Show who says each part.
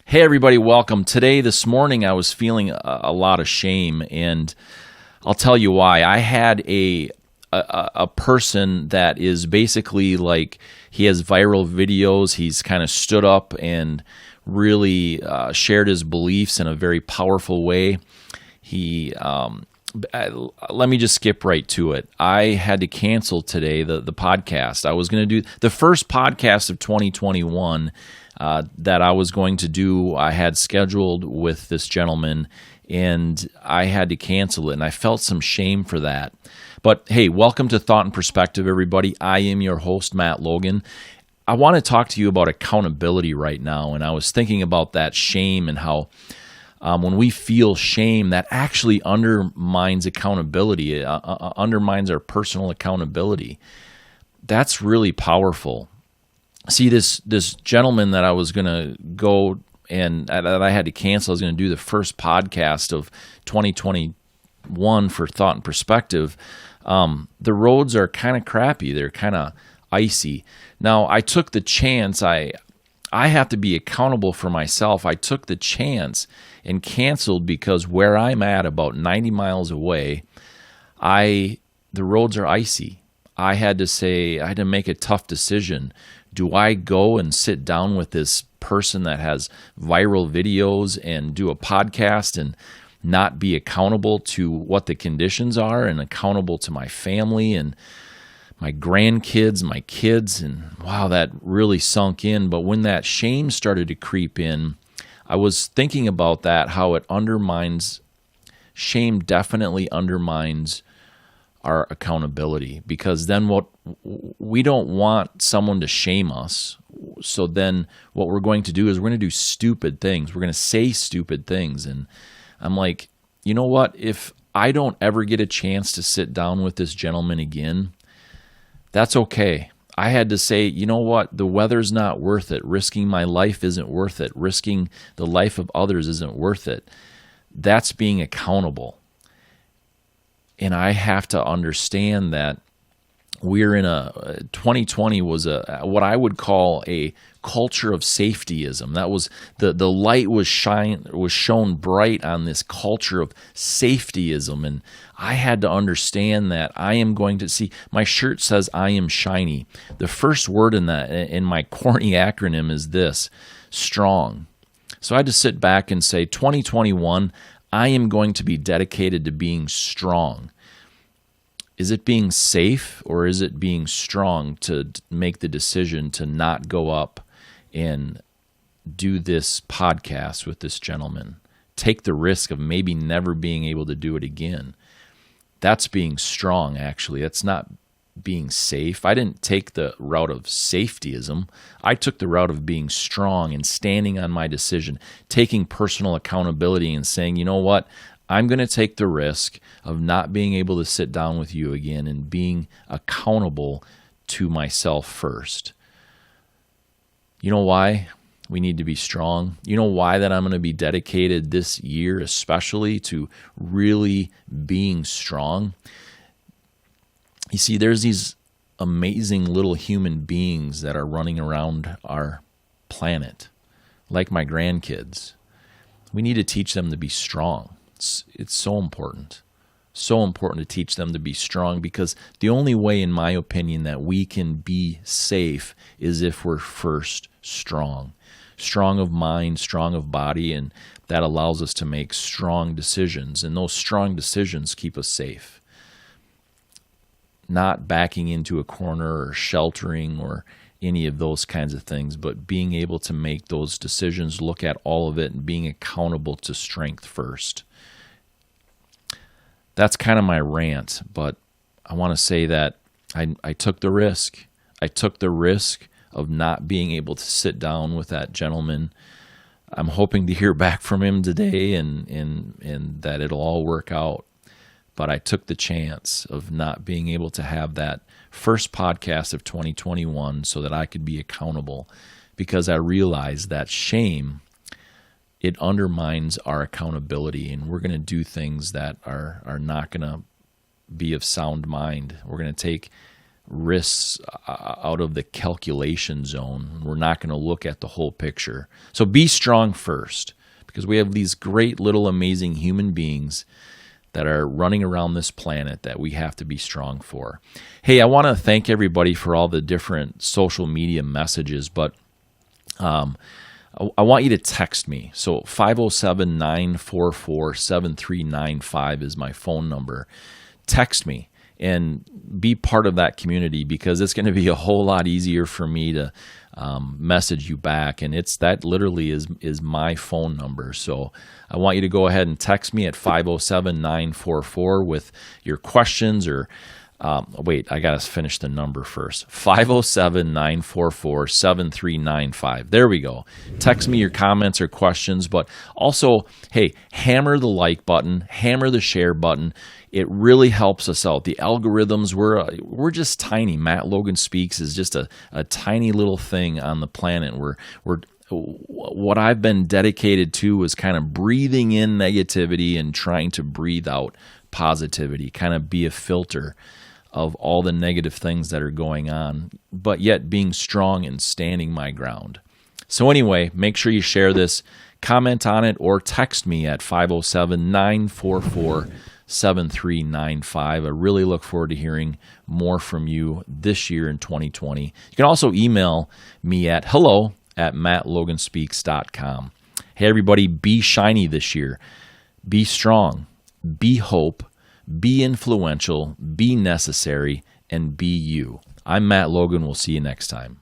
Speaker 1: Hey everybody, welcome. This morning, I was feeling a lot of shame, and I'll tell you why. I had a person that is basically like, he has viral videos. He's kind of stood up and really shared his beliefs in a very powerful way. Let me just skip right to it. I had to cancel today the podcast. I was going to do the first podcast of 2021 that I was going to do. I had scheduled with this gentleman, and I had to cancel it, and I felt some shame for that. But hey, welcome to Thought and Perspective, everybody. I am your host, Matt Logan. I want to talk to you about accountability right now, and I was thinking about that shame and how when we feel shame, that actually undermines accountability, undermines our personal accountability. That's really powerful. See, this gentleman that I was going to go and that I had to cancel, I was going to do the first podcast of 2021 for Thought and Perspective. The roads are kind of crappy. They're kind of icy. Now, I took the chance. I have to be accountable for myself. I took the chance and canceled because where I'm at, about 90 miles away, the roads are icy. I had to make a tough decision. Do I go and sit down with this person that has viral videos and do a podcast and not be accountable to what the conditions are and accountable to my family and my grandkids, my kids? And wow, that really sunk in. But when that shame started to creep in, I was thinking about that, how it undermines, shame definitely undermines our accountability, because then we don't want someone to shame us. So then what we're going to do is we're going to do stupid things. We're going to say stupid things. And I'm like, you know what? If I don't ever get a chance to sit down with this gentleman again, that's okay. I had to say, you know what? The weather's not worth it. Risking my life isn't worth it. Risking the life of others isn't worth it. That's being accountable. And I have to understand that we're in 2020 was what I would call a culture of safetyism. That was the light was shone bright on this culture of safetyism, and I had to understand that I am going to see. My shirt says I am shiny. The first word in my corny acronym is this: strong. So I had to sit back and say, 2021, I am going to be dedicated to being strong. Is it being safe, or is it being strong to make the decision to not go up and do this podcast with this gentleman? Take the risk of maybe never being able to do it again. That's being strong, actually. That's not being safe. I didn't take the route of safetyism. I took the route of being strong and standing on my decision, taking personal accountability and saying, you know what? I'm going to take the risk of not being able to sit down with you again and being accountable to myself first. You know why we need to be strong? You know why that I'm going to be dedicated this year especially to really being strong? You see, there's these amazing little human beings that are running around our planet, like my grandkids. We need to teach them to be strong. It's so important. So important to teach them to be strong, because the only way, in my opinion, that we can be safe is if we're first strong. Strong of mind, strong of body, and that allows us to make strong decisions. And those strong decisions keep us safe. Not backing into a corner or sheltering or any of those kinds of things, but being able to make those decisions, look at all of it, and being accountable to strength first. That's kind of my rant, but I want to say that I took the risk. I took the risk of not being able to sit down with that gentleman. I'm hoping to hear back from him today and that it'll all work out. But I took the chance of not being able to have that first podcast of 2021 so that I could be accountable, because I realized that shame, it undermines our accountability, and we're going to do things that are not going to be of sound mind. We're going to take risks out of the calculation zone. We're not going to look at the whole picture. So be strong first, because we have these great little amazing human beings that are running around this planet that we have to be strong for. Hey, I want to thank everybody for all the different social media messages, but I want you to text me. So 507-944-7395 is my phone number. Text me and be part of that community, because it's going to be a whole lot easier for me to message you back. And that literally is my phone number. So I want you to go ahead and text me at 507-944 with your questions, or wait, I got to finish the number first. 507-944-7395. There we go. Text me your comments or questions, but also, hey, hammer the like button, hammer the share button. It really helps us out. The algorithms, we're just tiny. Matt Logan Speaks is just a tiny little thing on the planet. What I've been dedicated to is kind of breathing in negativity and trying to breathe out positivity, kind of be a filter of all the negative things that are going on, but yet being strong and standing my ground. So anyway, make sure you share this, comment on it, or text me at 507-944-7395. I really look forward to hearing more from you this year in 2020. You can also email me at hello@mattloganspeaks.com. Hey, everybody, be shiny this year. Be strong. Be hope. Be influential. Be necessary. And be you. I'm Matt Logan. We'll see you next time.